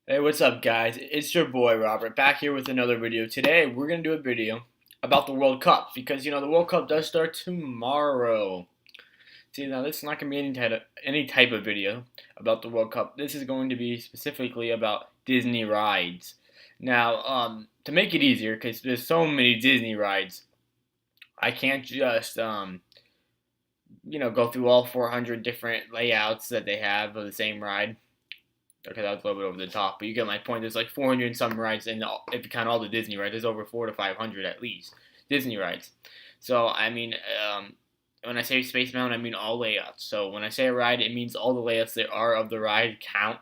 Hey, what's up, guys? It's your boy Robert back here with another video. Today, we're going to do a video about the World Cup because the World Cup does start tomorrow. See, now this is not going to be any type of video about the World Cup. This is going to be specifically about Disney rides. Now, to make it easier, because there's so many Disney rides, I can't just go through all 400 different layouts that they have of the same ride. Okay, that was a little bit over the top, but you get my point. There's like 400 and some rides, and if you count all the Disney rides, there's over 400 to 500 at least Disney rides. So when I say Space Mountain, I mean all layouts. So when I say a ride, it means all the layouts there are of the ride count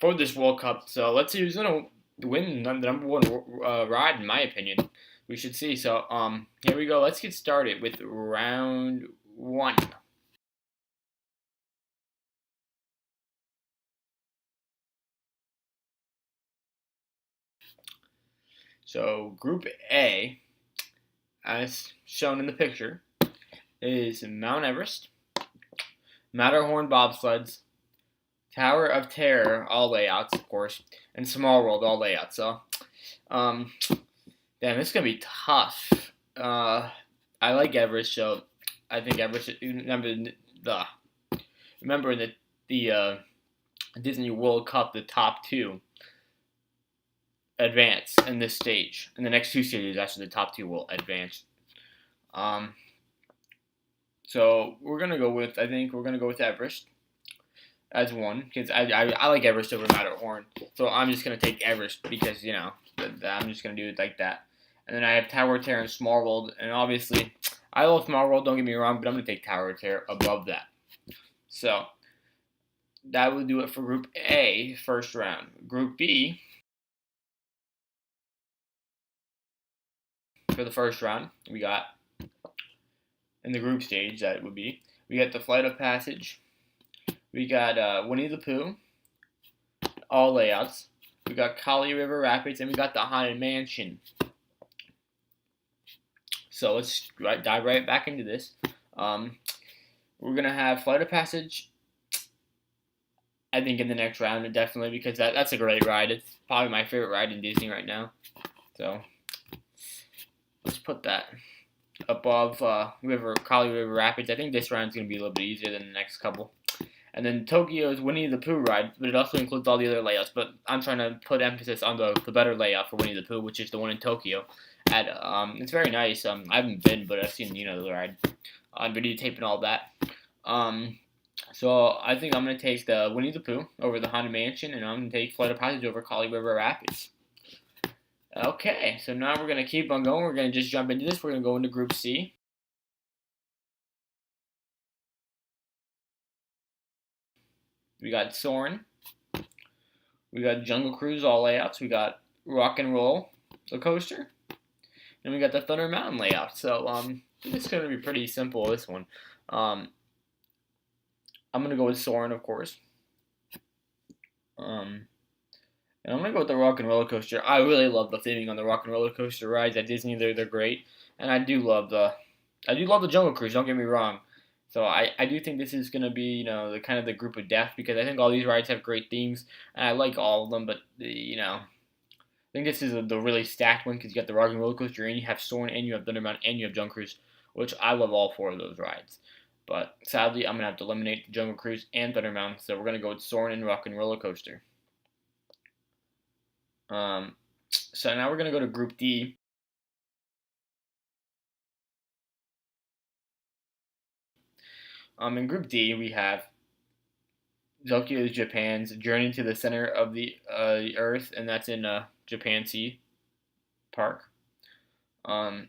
for this World Cup. So let's see who's gonna win the number one ride, in my opinion. We should see. So here we go. Let's get started with round one. So Group A, as shown in the picture, is Mount Everest, Matterhorn bobsleds, Tower of Terror, all layouts, of course, and Small World, all layouts. So, um, damn, this is gonna be tough. I like Everest, so I think Everest. Remember the Disney World Cup, the top two advance in this stage. In the next two stages, actually, the top two will advance. Um, so we're gonna go with. I think we're gonna go with Everest as one because I like Everest over Matterhorn. So I'm just gonna take Everest because I'm just gonna do it like that. And then I have Tower of Terror and Small World, and obviously I love Small World. Don't get me wrong, but I'm gonna take Tower of Terror above that. So that will do it for Group A, first round. Group B, for the first round, we got in the group stage that would be we got the Flight of Passage, we got Winnie the Pooh, all layouts. We got Kali River Rapids, and we got the Haunted Mansion. So let's dive right back into this. We're gonna have Flight of Passage, I think, in the next round, definitely, because that's a great ride. It's probably my favorite ride in Disney right now. So let's put that above Kali River Rapids. I think this round's gonna be a little bit easier than the next couple. And then Tokyo's Winnie the Pooh ride, but it also includes all the other layouts. But I'm trying to put emphasis on the better layout for Winnie the Pooh, which is the one in Tokyo. It's very nice. I haven't been, but I've seen the ride on videotape and all that. So I think I'm gonna take the Winnie the Pooh over the Haunted Mansion, and I'm gonna take Flight of Passage over Kali River Rapids. Okay, so now we're gonna keep on going. We're gonna just jump into this. We're gonna go into Group C. We got Soarin'. We got Jungle Cruise, all layouts. We got Rock and Roll, the coaster. And we got the Thunder Mountain layout. So it's gonna be pretty simple, this one. I'm gonna go with Soarin', of course. And I'm gonna go with the Rock and Roller Coaster. I really love the theming on the Rock and Roller Coaster rides at Disney. They're great, and I do love the Jungle Cruise. Don't get me wrong. So I do think this is gonna be the kind of the group of death because I think all these rides have great themes and I like all of them. But I think this is the really stacked one because you got the Rock and Roller Coaster and you have Soarin' and you have Thunder Mountain and you have Jungle Cruise, which I love all four of those rides. But sadly, I'm gonna have to eliminate the Jungle Cruise and Thunder Mountain. So we're gonna go with Soarin' and Rock and Roller Coaster. So now we're gonna go to Group D. In Group D, we have Tokyo, Japan's Journey to the Center of the Earth, and that's in Japan Sea Park. Then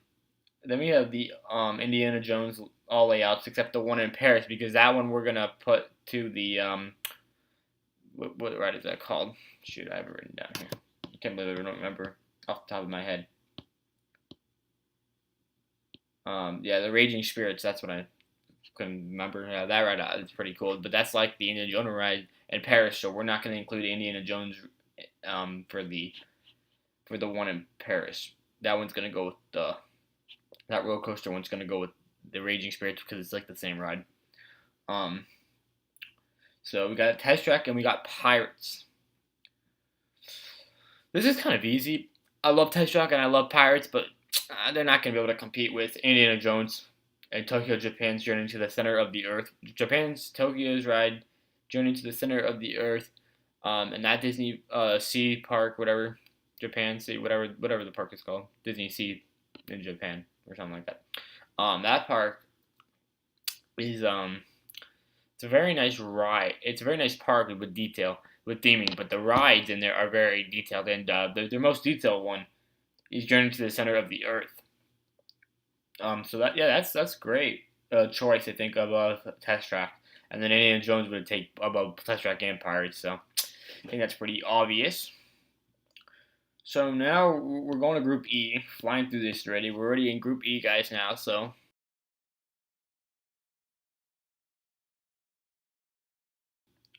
we have the Indiana Jones all layouts except the one in Paris because that one we're gonna put to the what ride is that called? Shoot, I have it written down here. I can't believe I don't remember off the top of my head. Yeah, the Raging Spirits. That's what I couldn't remember. Yeah, that ride is pretty cool. But that's like the Indiana Jones ride in Paris, so we're not going to include Indiana Jones for the one in Paris. That one's going to go with that roller coaster one's going to go with the Raging Spirits because it's like the same ride. So we got Test Track and we got Pirates. This is kind of easy. I love Test Track and I love Pirates, but they're not going to be able to compete with Indiana Jones and Tokyo Japan's Journey to the Center of the Earth. Japan's Tokyo's ride, Journey to the Center of the Earth, and that Disney Sea Park, whatever, Japan Sea, whatever the park is called, Disney Sea in Japan or something like that. That park is it's a very nice ride. It's a very nice park with detail, with theming, but the rides in there are very detailed. And their most detailed one is Journey to the Center of the Earth. So that's great choice I think of Test Track, and then Indiana Jones would take above Test Track and Pirates. So I think that's pretty obvious. So now we're going to Group E, flying through this already. We're already in Group E, guys, now. So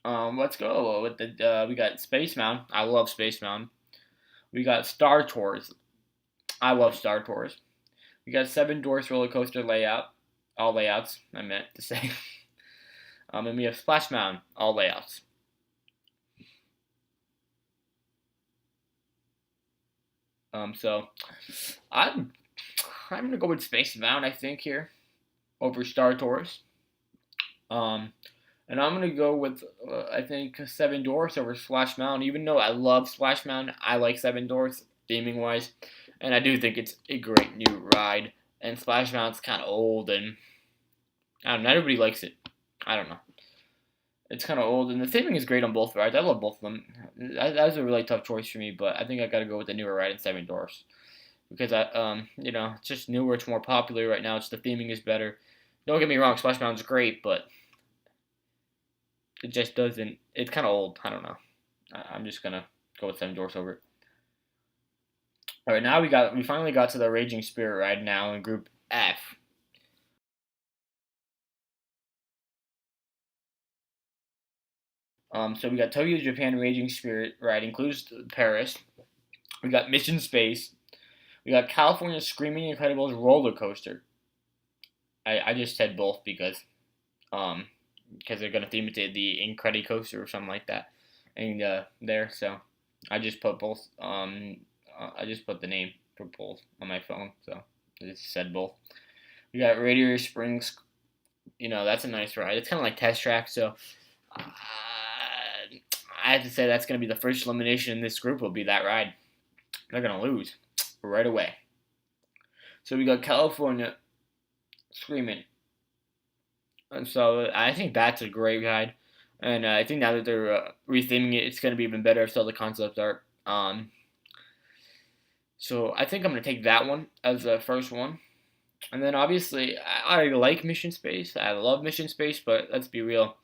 let's go with the. We got Space Mountain. I love Space Mountain. We got Star Tours. I love Star Tours. We got Seven Dwarfs roller coaster layout. All layouts, I meant to say. And we have Splash Mountain. All layouts. So I'm gonna go with Space Mountain. I think here over Star Tours. And I'm gonna go with I think Seven Dwarfs over Splash Mountain. Even though I love Splash Mountain, I like Seven Dwarfs theming wise, and I do think it's a great new ride. And Splash Mountain's kind of old, and I don't know. Everybody likes it. I don't know. It's kind of old, and the theming is great on both rides. I love both of them. That's a really tough choice for me, but I think I got to go with the newer ride in Seven Dwarfs because it's just newer. It's more popular right now. It's the theming is better. Don't get me wrong, Splash Mountain's great, but it just doesn't. It's kind of old. I don't know. I'm just gonna go with Seven Dwarfs over it. All right, now we finally got to the Raging Spirit ride now in Group F. So we got Tokyo Japan Raging Spirit ride includes Paris. We got Mission Space. We got California Screaming Incredibles roller coaster. I just said both because they're gonna theme it to the Incredicoaster or something like that, and there. So I just put both. I just put the name for both on my phone, so I just said both. We got Radiator Springs. That's a nice ride. It's kind of like Test Track, so I have to say that's going to be the first elimination in this group. Will be that ride. They're going to lose right away. So we got California Screaming, and so I think that's a great ride. And I think now that they're retheming it, it's going to be even better if all the concept art. So I think I'm going to take that one as the first one. And then obviously, I like Mission Space. I love Mission Space, but let's be real.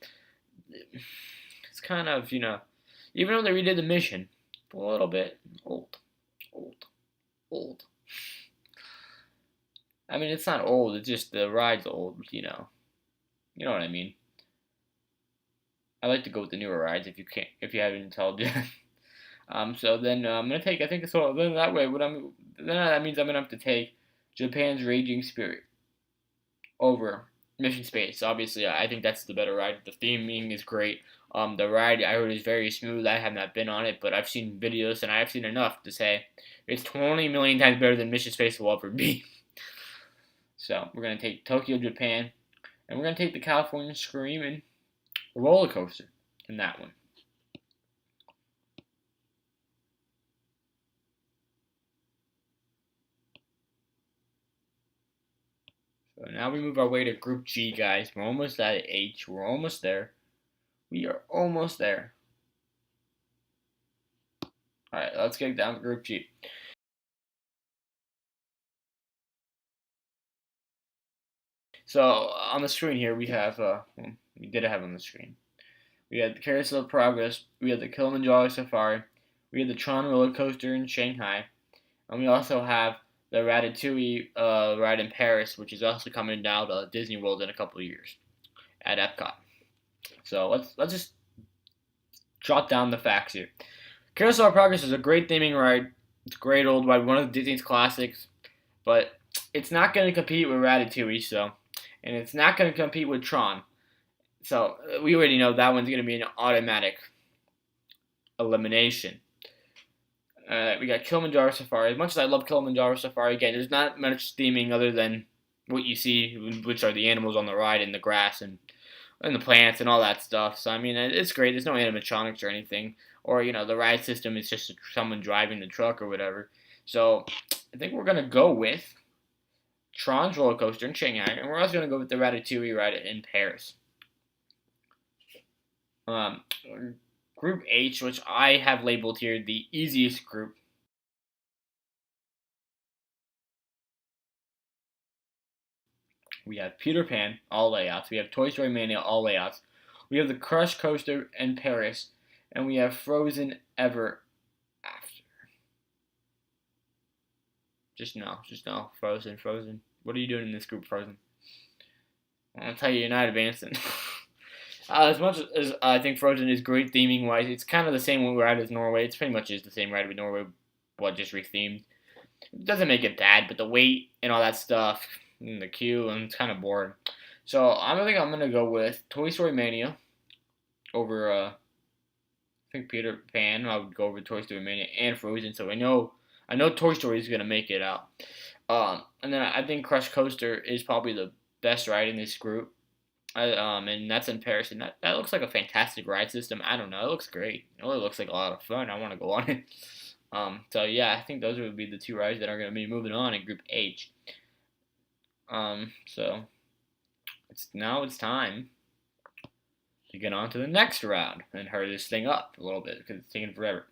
It's kind of, even though they redid the mission, a little bit old. I mean, it's not old. It's just the ride's old, You know what I mean. I like to go with the newer rides if you haven't told yet. So then I'm gonna take. I think so. Then that way, that means I'm gonna have to take Japan's Raging Spirit over Mission Space. Obviously, I think that's the better ride. The theming is great. The ride I heard is very smooth. I have not been on it, but I've seen videos and I've seen enough to say it's 20 million times better than Mission Space will ever be. So we're gonna take Tokyo Japan, and we're gonna take the California Screaming roller coaster in that one. So now we move our way to Group G, guys. We're almost at H. We're almost there. We are almost there. All right, let's get down to Group G. So on the screen here, we have we did have on the screen. We had the Carousel of Progress. We had the Kilimanjaro Safari. We had the Tron roller coaster in Shanghai, and we also have the Ratatouille ride in Paris, which is also coming down to Disney World in a couple of years at Epcot. So let's just jot down the facts here. Carousel of Progress is a great theming ride. It's a great old ride, one of Disney's classics, but it's not going to compete with Ratatouille, and it's not going to compete with Tron. So we already know that one's going to be an automatic elimination. We got Kilimanjaro Safari. As much as I love Kilimanjaro Safari, again, there's not much theming other than what you see, which are the animals on the ride and the grass and the plants and all that stuff. So I mean, it's great. There's no animatronics or anything, or the ride system is just someone driving the truck or whatever. So I think we're gonna go with Tron's roller coaster in Shanghai, and we're also gonna go with the Ratatouille ride in Paris. Um, Group H, which I have labeled here the easiest group. We have Peter Pan, all layouts. We have Toy Story Mania, all layouts. We have the Crush Coaster in Paris, and we have Frozen Ever After. Just no, Frozen. What are you doing in this group, Frozen? I'll tell you, you're not advancing. As much as I think Frozen is great theming wise, it's kind of the same ride as Norway. It's pretty much is the same ride with Norway, but just rethemed. It doesn't make it bad, but the wait and all that stuff, and the queue, and it's kind of boring. So I think I'm gonna go with Toy Story Mania over. I think Peter Pan. I would go over Toy Story Mania and Frozen. So I know Toy Story is gonna make it out. And then I think Crush Coaster is probably the best ride in this group. And that's in Paris, and that looks like a fantastic ride system. I don't know, it looks great. It really looks like a lot of fun. I want to go on it. So yeah, I think those would be the two rides that are going to be moving on in Group H. So it's time to get on to the next round and hurry this thing up a little bit because it's taking forever.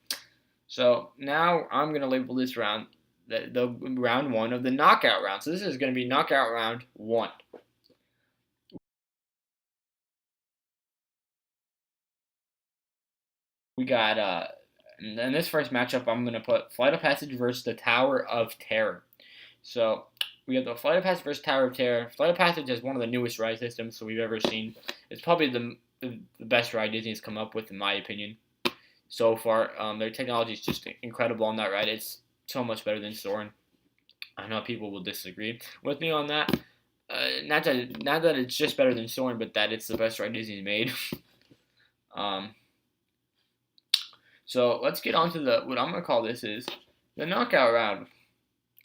So now I'm going to label this round the round one of the knockout round. So this is going to be knockout round 1. We got in this first matchup, I'm gonna put Flight of Passage versus the Tower of Terror. So we have the Flight of Passage versus Tower of Terror. Flight of Passage is one of the newest ride systems we've ever seen. It's probably the best ride Disney's come up with, in my opinion, so far. Their technology is just incredible on that ride. It's so much better than Soarin'. I know people will disagree with me on that. Not that it's just better than Soarin', but that it's the best ride Disney's made. So let's get on to what I'm gonna call this is the knockout round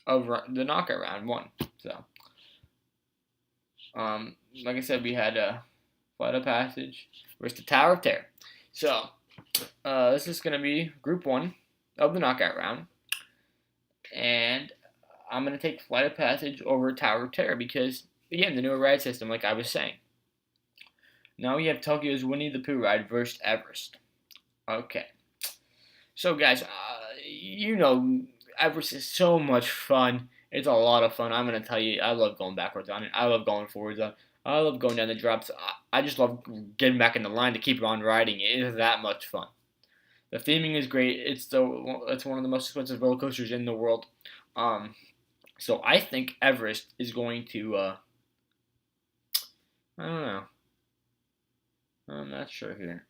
the knockout round 1. So, like I said, we had Flight of Passage versus the Tower of Terror. So, this is gonna be Group 1 of the knockout round, and I'm gonna take Flight of Passage over Tower of Terror because again, the newer ride system, like I was saying. Now we have Tokyo's Winnie the Pooh ride versus Everest. Okay. So guys, Everest is so much fun. It's a lot of fun. I'm going to tell you, I love going backwards on it. I love going forwards on it. I love going down the drops. I just love getting back in the line to keep on riding. It is that much fun. The theming is great. It's one of the most expensive roller coasters in the world. So I think Everest is going to, I don't know. I'm not sure here.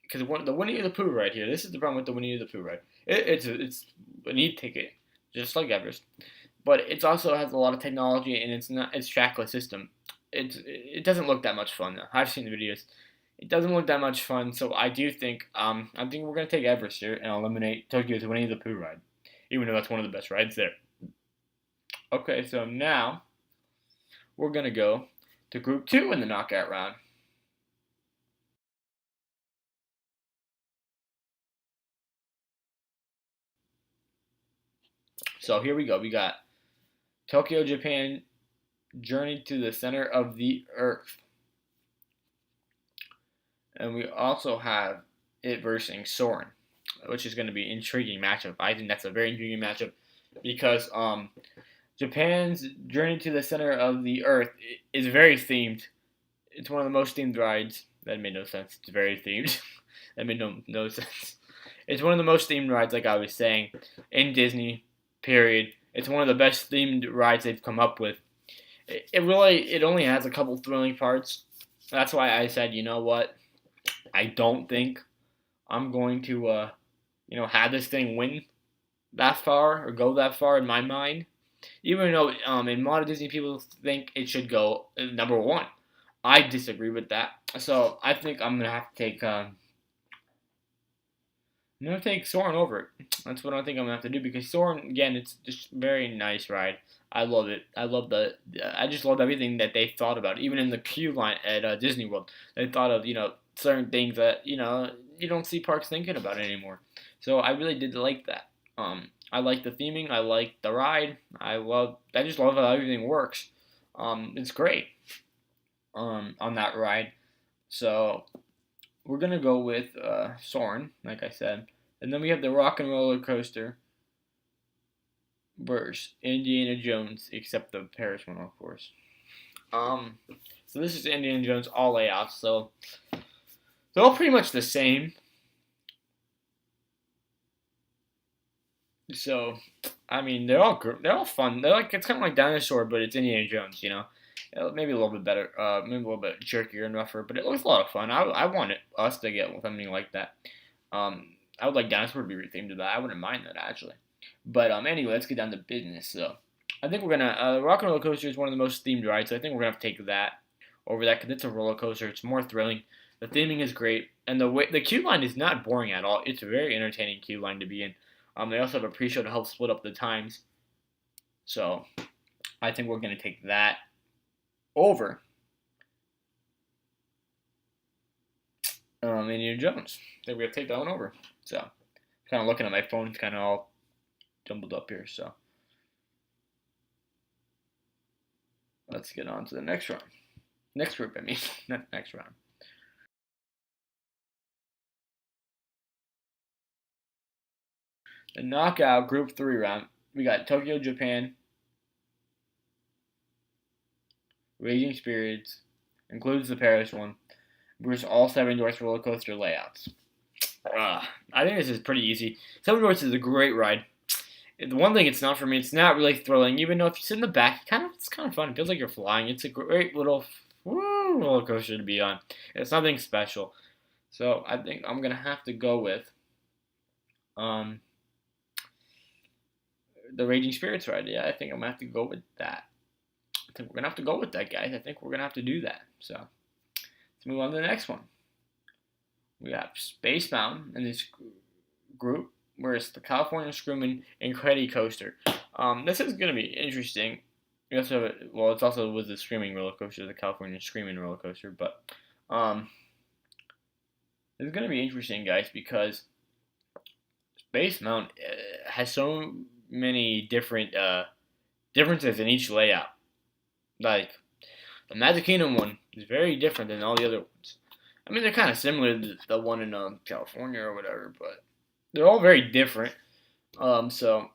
Because the Winnie the Pooh ride here, this is the problem with the Winnie the Pooh ride. It's a neat ticket, just like Everest, but it also has a lot of technology and it's trackless system. It doesn't look that much fun though. I've seen the videos. It doesn't look that much fun, so I think we're gonna take Everest here and eliminate Tokyo's Winnie the Pooh ride, even though that's one of the best rides there. Okay, so now we're gonna go to Group 2 in the knockout round. So here we go. We got Tokyo, Japan, Journey to the Center of the Earth. And we also have it versus Soarin', which is going to be an intriguing matchup. I think that's a very intriguing matchup because Japan's Journey to the Center of the Earth is very themed. It's one of the most themed rides. That made no sense. It's very themed. That made no sense. It's one of the most themed rides, like I was saying, in Disney. Period. It's one of the best themed rides they've come up with. It only has a couple thrilling parts. That's why I said, you know what? I don't think I'm going to have this thing win that far or go that far in my mind. Even though in modern Disney people think it should go number 1. I disagree with that. So I think I'm gonna have to take I'm gonna take Soren over it. That's what I think I'm gonna have to do because Soren, again, it's just very nice ride. I love it. I love I just love everything that they thought about. Even in the queue line at Disney World, they thought of certain things that you don't see parks thinking about anymore. So I really did like that. I like the theming. I like the ride. I just love how everything works. It's great. On that ride. So we're gonna go with Soren, like I said, and then we have the Rock and Roller Coaster versus Indiana Jones, except the Paris one, of course. Um, so this is Indiana Jones all layouts. So they're all pretty much the same. So I mean, they're all fun. They're like it's kind of like Dinosaur, but it's Indiana Jones. Maybe a little bit better, maybe a little bit jerkier and rougher, but it looks a lot of fun. I want us to get something like that. I would like Dinosaur to be rethemed to that. I wouldn't mind that actually. But anyway, let's get down to business. So I think we're gonna Rock and Roller Coaster is one of the most themed rides, so I think we're gonna have to take that over that because it's a roller coaster. It's more thrilling. The theming is great, and the queue line is not boring at all. It's a very entertaining queue line to be in. They also have a pre-show to help split up the times. So I think we're gonna take that over Indiana Jones. I think we have to take that one over. So kind of looking at my phone, it's kind of all jumbled up here. So let's get on to the next round. Next group, I mean, not next round. The knockout group 3 round. We got Tokyo, Japan, Raging Spirits, includes the Paris one, versus all 7 Dwarfs roller coaster layouts. I think this is pretty easy. 7 Dwarfs is a great ride. The one thing it's not for me, it's not really thrilling. Even though if you sit in the back, it's kind of fun. It feels like you're flying. It's a great little roller coaster to be on. It's nothing special. So I think I'm gonna have to go with um, the Raging Spirits ride. Yeah, I think I'm gonna have to go with that. I think we're gonna have to go with that, guys. I think we're gonna have to do that. So let's move on to the next one. We have Space Mountain in this group, where it's the California Screamin' Incredicoaster. This is gonna be interesting. It's also with the Screaming roller coaster, the California Screaming roller coaster, but it's gonna be interesting, guys, because Space Mountain has so many different differences in each layout. Like the Magic Kingdom one is very different than all the other ones. I mean, they're kind of similar to the one in California or whatever, but they're all very different. So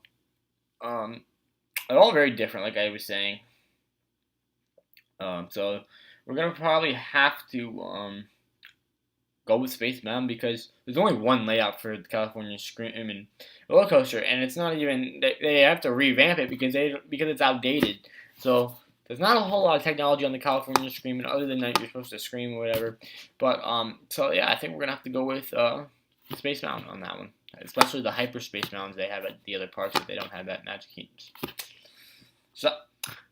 they're all very different, like I was saying. So we're gonna probably have to go with Space Mountain because there's only one layout for the California Screaming roller coaster, and it's not even they have to revamp it because it's outdated. So there's not a whole lot of technology on the California Screaming other than that you're supposed to scream or whatever. But so yeah, I think we're gonna have to go with Space Mountain on that one, especially the hyperspace mountains they have at the other parks that they don't have at Magic Kingdoms. So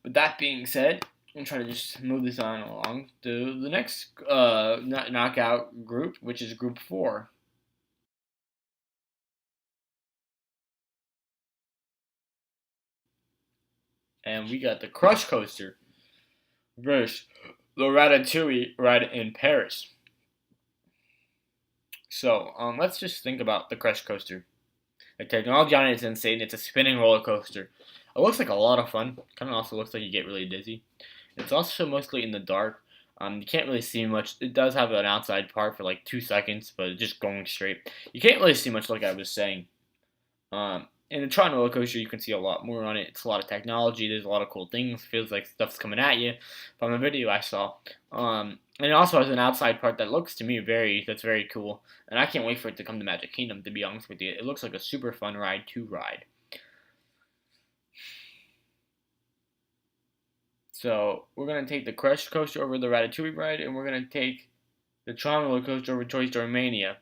with that being said, I'm trying to just move this on along to the next knockout group, which is Group 4. And we got the Crush Coaster versus the Ratatouille ride in Paris. So let's just think about the Crush Coaster. The technology on it is insane. It's a spinning roller coaster. It looks like a lot of fun. Kind of also looks like you get really dizzy. It's also mostly in the dark. You can't really see much. It does have an outside part for like 2 seconds, but it's just going straight. You can't really see much, like I was saying. In the Tron roller coaster, you can see a lot more on it. It's a lot of technology. There's a lot of cool things. Feels like stuff's coming at you from the video I saw. And it also has an outside part that looks to me that's very cool. And I can't wait for it to come to Magic Kingdom, to be honest with you. It looks like a super fun ride to ride. So we're going to take the Crush Coaster over the Ratatouille ride, and we're going to take the Tron roller coaster over Toy Story Mania,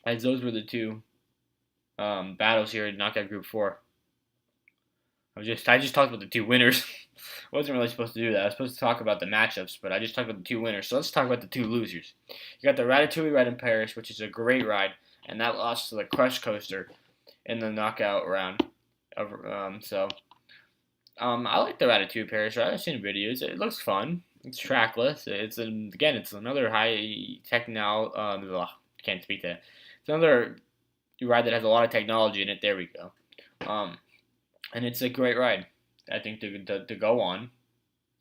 as those were the two battles here in Knockout Group 4. I just talked about the two winners. I wasn't really supposed to do that. I was supposed to talk about the matchups, but I just talked about the two winners. So let's talk about the two losers. You got the Ratatouille ride in Paris, which is a great ride, and that lost to the Crush Coaster in the knockout round. I like the Ratatouille Paris ride. I've seen videos. It looks fun. It's trackless. It's another high techno. Can't speak that. It's another ride that has a lot of technology in it. There we go. Um, and it's a great ride. I think to go on.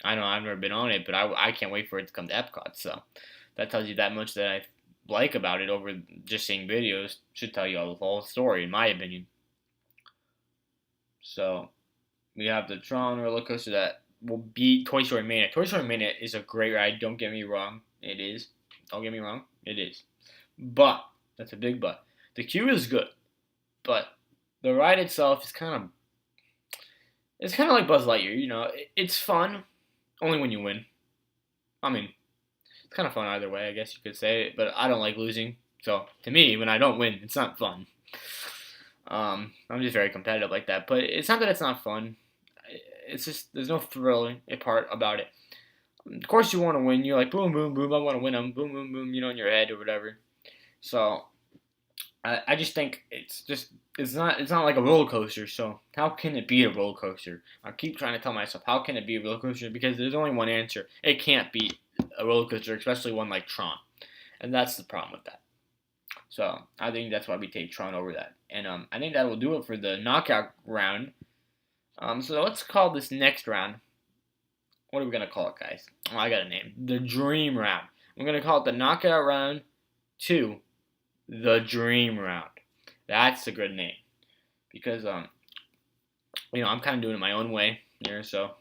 I know I've never been on it, but I can't wait for it to come to Epcot. So that tells you that much that I like about it over just seeing videos. Should tell you the whole story, in my opinion. So we have the Tron roller coaster that will beat Toy Story Mania. Toy Story Mania is a great ride. Don't get me wrong. It is. Don't get me wrong. It is. But that's a big but. The queue is good, but the ride itself is kind of like Buzz Lightyear. It's fun only when you win. I mean, it's kind of fun either way, I guess you could say. But I don't like losing. So to me, when I don't win, it's not fun. I'm just very competitive like that. But it's not that it's not fun. It's just there's no thrilling part about it. Of course, you want to win. You're like boom, boom, boom. I want to win. I'm boom, boom, boom. In your head or whatever. So I just think it's not like a roller coaster. So how can it be a roller coaster? I keep trying to tell myself how can it be a roller coaster because there's only one answer. It can't be a roller coaster, especially one like Tron, and that's the problem with that. So I think that's why we take Tron over that, and I think that will do it for the knockout round. So let's call this next round. What are we gonna call it, guys? Oh, I got a name. The Dream Round. I'm gonna call it the Knockout Round 2. The Dream Round. That's a good name because I'm kind of doing it my own way here, so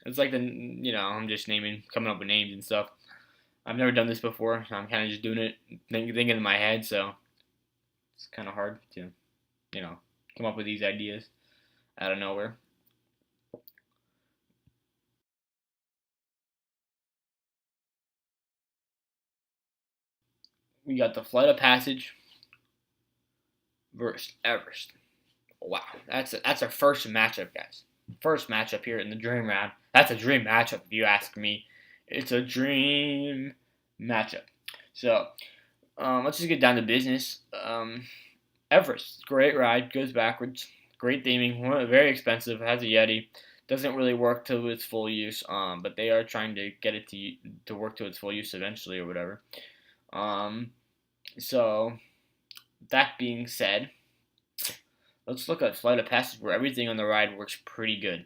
it's like I'm just coming up with names and stuff. I've never done this before, so I'm kind of just doing it, thinking in my head, so it's kind of hard to, come up with these ideas out of nowhere. We got the Flight of Passage versus Everest. Wow, that's our first matchup, guys. First matchup here in the Dream Round. That's a dream matchup, if you ask me. It's a dream matchup. So let's just get down to business. Everest, great ride, goes backwards, great theming, very expensive, has a Yeti, doesn't really work to its full use, but they are trying to get it to work to its full use eventually or whatever. So that being said, let's look at Flight of Passage where everything on the ride works pretty good.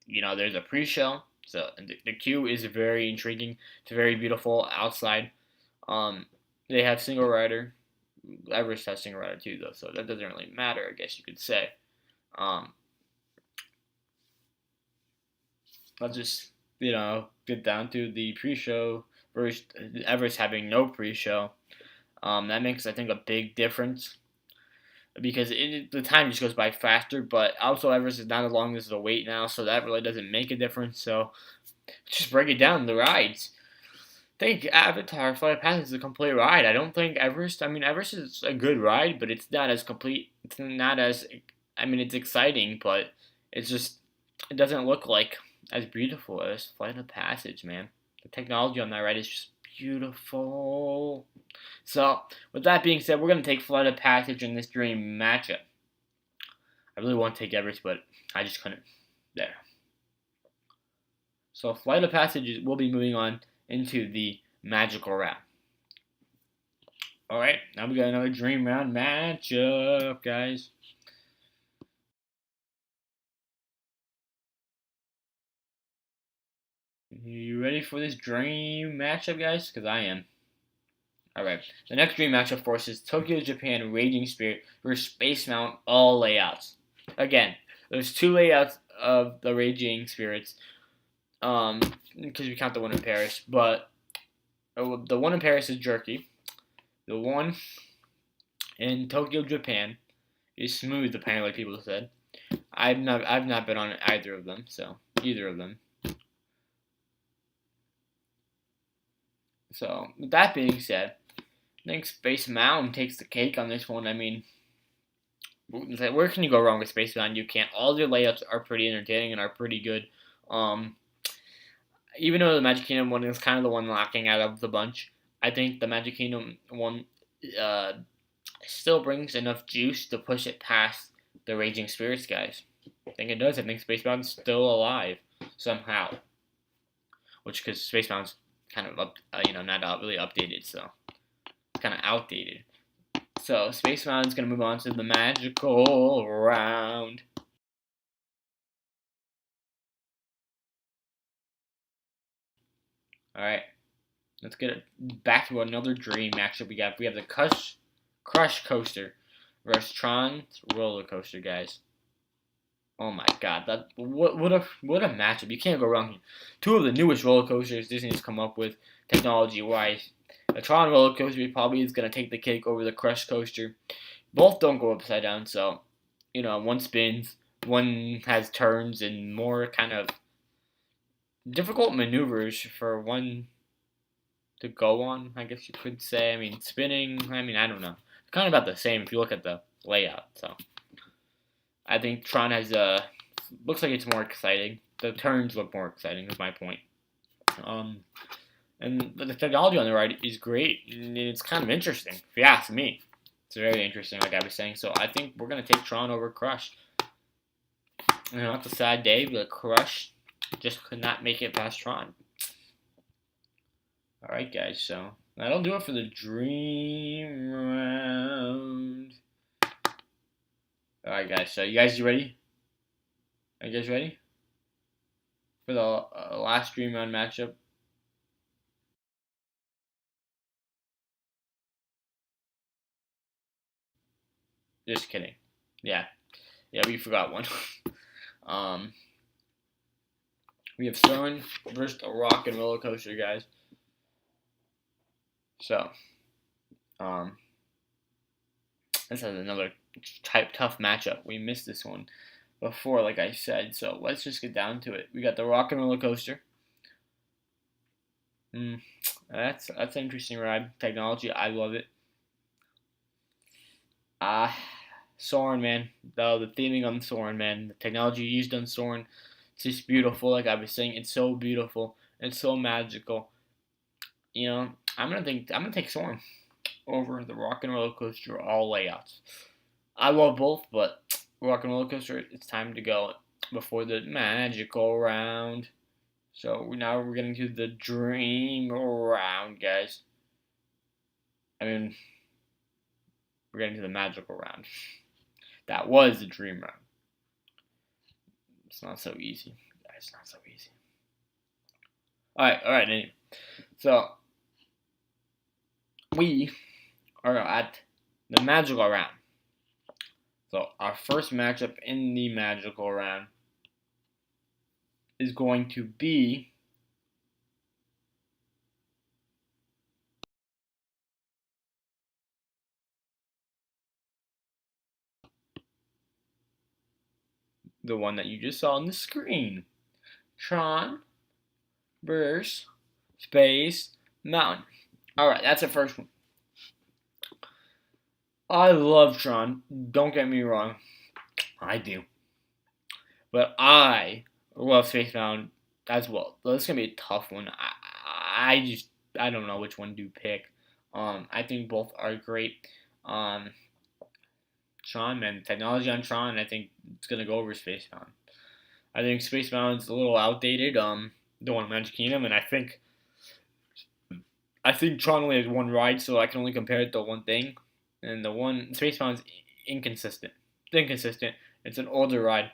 There's a pre-show, so the queue is very intriguing. It's very beautiful outside. They have single rider. Everest has single rider too, though, so that doesn't really matter, I guess you could say. Let's just get down to the pre-show versus Everest having no pre-show. That makes, I think, a big difference because the time just goes by faster. But also, Everest is not as long as the wait now, so that really doesn't make a difference. So just break it down. The rides. I think Avatar Flight of Passage is a complete ride. I don't think Everest. I mean, Everest is a good ride, but it's not as complete. It's not as. I mean, it's exciting, but it's just. It doesn't look like as beautiful as Flight of Passage, man. The technology on that ride is just beautiful. So, with that being said, we're going to take Flight of Passage in this dream matchup. I really want to take Everest, but I just couldn't. There. So, Flight of Passage will be moving on into the magical round. Alright, now we got another dream round matchup, guys. You ready for this dream matchup, guys? Because I am. Alright, the next dream matchup for us is Tokyo, Japan, Raging Spirit versus Space Mountain, all layouts. Again, there's two layouts of the Raging Spirits, because we count the one in Paris, but the one in Paris is jerky. The one in Tokyo, Japan is smooth, apparently people said. I've not been on either of them, so either of them. So, with that being said, I think Space Mountain takes the cake on this one. I mean, where can you go wrong with Spacebound? You can't. All their layouts are pretty entertaining and are pretty good. Um, even though the Magic Kingdom one is kind of the one lacking out of the bunch, I think the Magic Kingdom one uh, still brings enough juice to push it past the Raging Spirits guys. I think it does. I think Spacebound's still alive somehow, which because Spacebound's kind of not really updated, so it's kind of outdated. So Spacebound's gonna move on to the magical round. All right, let's get it back to another dream matchup. We have the Crush Coaster versus Tron's Roller Coaster, guys. Oh my God, what a matchup! You can't go wrong. Two of the newest roller coasters Disney's come up with, technology wise. The Tron roller coaster probably is gonna take the cake over the Crush Coaster. Both don't go upside down, so one spins, one has turns and more kind of difficult maneuvers for one to go on, I guess you could say. I mean, spinning, I don't know. It's kind of about the same if you look at the layout, so. I think Tron has looks like it's more exciting. The turns look more exciting, is my point. And the technology on the ride is great, and it's kind of interesting, if you ask me. It's very interesting, like I was saying. So I think we're going to take Tron over Crush. It's a sad day, but Crush just could not make it past Tron. Alright, guys, so that'll do it for the Dream Round. Alright, guys, so you guys ready? Are you guys ready for the last Dream Round matchup? Just kidding. Yeah, we forgot one. We have Soarin' versus the Rock and Roller Coaster, guys. So, this is another tough matchup. We missed this one before, like I said. So let's just get down to it. We got the Rock and Roller Coaster. That's an interesting ride. Technology, I love it. Soarin', man. The theming on Soarin', man. The technology used on Soarin', it's just beautiful. Like I was saying, it's so beautiful. It's so magical. I'm gonna take Soarin' over the Rock and Roller Coaster all layouts. I love both, but Rock and Roller Coaster, it's time to go before the magical round. So now we're getting to the Dream Round, guys. We're getting to the magical round. That was the Dream Round. It's not so easy, guys. It's not so easy. All right. Anyway, so we are at the magical round. So our first matchup in the magical round is going to be the one that you just saw on the screen. Tron versus Space Mountain. Alright, that's the first one. I love Tron. Don't get me wrong. I do. But I love Space Mountain as well. This is going to be a tough one. I don't know which one to pick. I think both are great. Tron, man, technology on Tron, I think it's going to go over Space Mountain. I think Space Mountain's a little outdated. The one in Magic Kingdom, and I think Tron only has one ride, so I can only compare it to one thing. And the one Space Mountain's inconsistent. It's inconsistent. It's an older ride,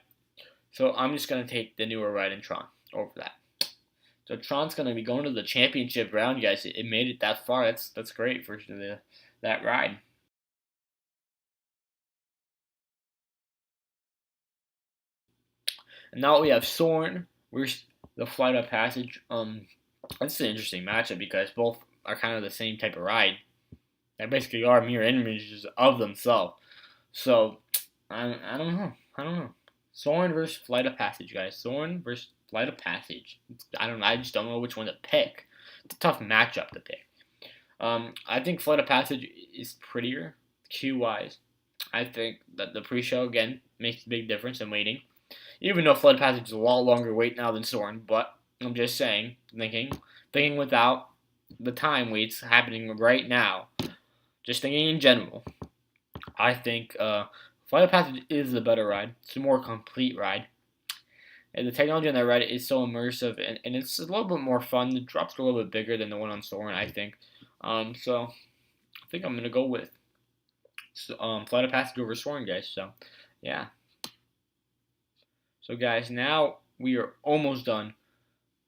so I'm just gonna take the newer ride in Tron over that. So Tron's gonna be going to the championship round, guys. It made it that far. That's great for that ride. And now we have Soarin' versus the Flight of Passage. That's an interesting matchup because both are kind of the same type of ride. They basically are mirror images of themselves. So I don't know. Soarin' versus Flight of Passage, guys. Soarin' versus Flight of Passage. I just don't know which one to pick. It's a tough matchup to pick. I think Flight of Passage is prettier, queue wise. I think that the pre-show again makes a big difference in waiting. Even though Flood Passage is a lot longer wait now than Soarin', but I'm just saying, thinking without the time waits happening right now. Just thinking in general, I think Flight of Passage is the better ride. It's a more complete ride. And the technology on that ride is so immersive, and it's a little bit more fun. The drops are a little bit bigger than the one on Soarin', I think. So I think I'm gonna go with Flight of Passage over Soarin', guys. So yeah. So guys, now we are almost done.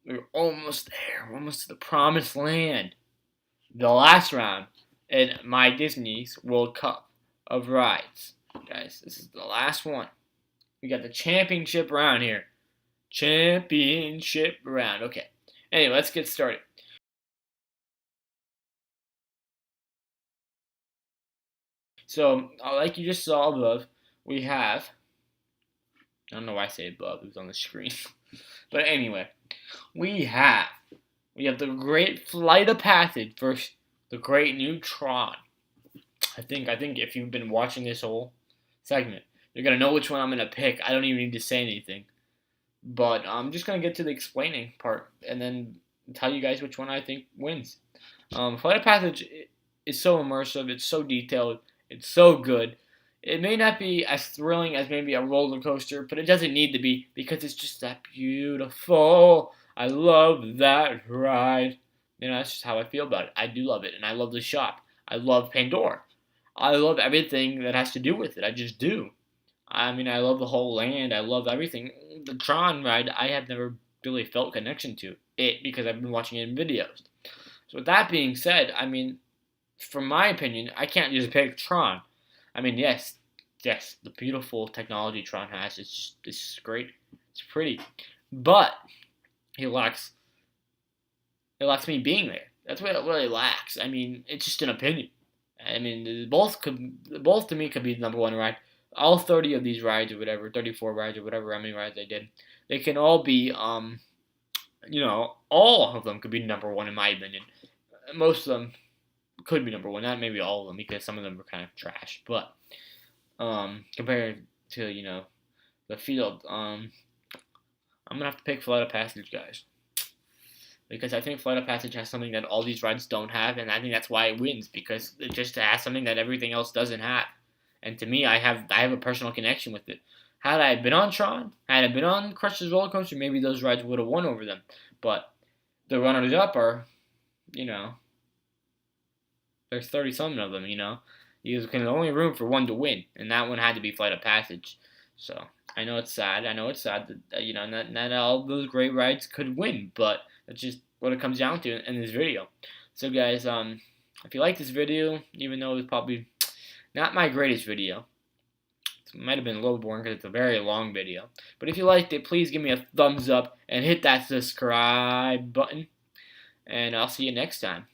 We're almost there. We're almost to the promised land. The last round in my Disney's World Cup of rides. Guys, this is the last one. We got the championship round here. Championship round. Okay. Anyway, let's get started. So, like you just saw above, we have. I don't know why I say above. It was on the screen. But anyway, we have the Great Flight of Passage versus the Great New Tron. I think if you've been watching this whole segment, you're gonna know which one I'm gonna pick. I don't even need to say anything. But I'm just gonna get to the explaining part and then tell you guys which one I think wins. Flight of Passage is so immersive. It's so detailed. It's so good. It may not be as thrilling as maybe a roller coaster, but it doesn't need to be because it's just that beautiful. I love that ride. That's just how I feel about it. I do love it, and I love the shop. I love Pandora. I love everything that has to do with it. I just do. I mean, I love the whole land. I love everything. The Tron ride, I have never really felt connection to it because I've been watching it in videos. So with that being said, I mean, from my opinion, I can't just pick Tron. I mean, yes, the beautiful technology Tron has is just great. It's pretty, but it lacks me being there. That's what it really lacks. I mean, it's just an opinion. I mean, both to me could be the number one ride. All 30 of these rides or whatever, 34 rides or whatever, how many rides I did, they can all be, all of them could be number one in my opinion. Most of them could be number one, not maybe all of them because some of them were kind of trash. But compared to the field, I'm gonna have to pick Flight of Passage, guys, because I think Flight of Passage has something that all these rides don't have, and I think that's why it wins because it just has something that everything else doesn't have. And to me, I have a personal connection with it. Had I been on Tron, had I been on Crush's Roller Coaster, maybe those rides would have won over them. But the runners up are, there's 30 something of them. You can only room for one to win, and that one had to be Flight of Passage. So I know it's sad. I know it's sad that not all those great rides could win, but that's just what it comes down to in this video. So guys, if you like this video, even though it's probably not my greatest video, it might have been a little boring because it's a very long video. But if you liked it, please give me a thumbs up and hit that subscribe button. And I'll see you next time.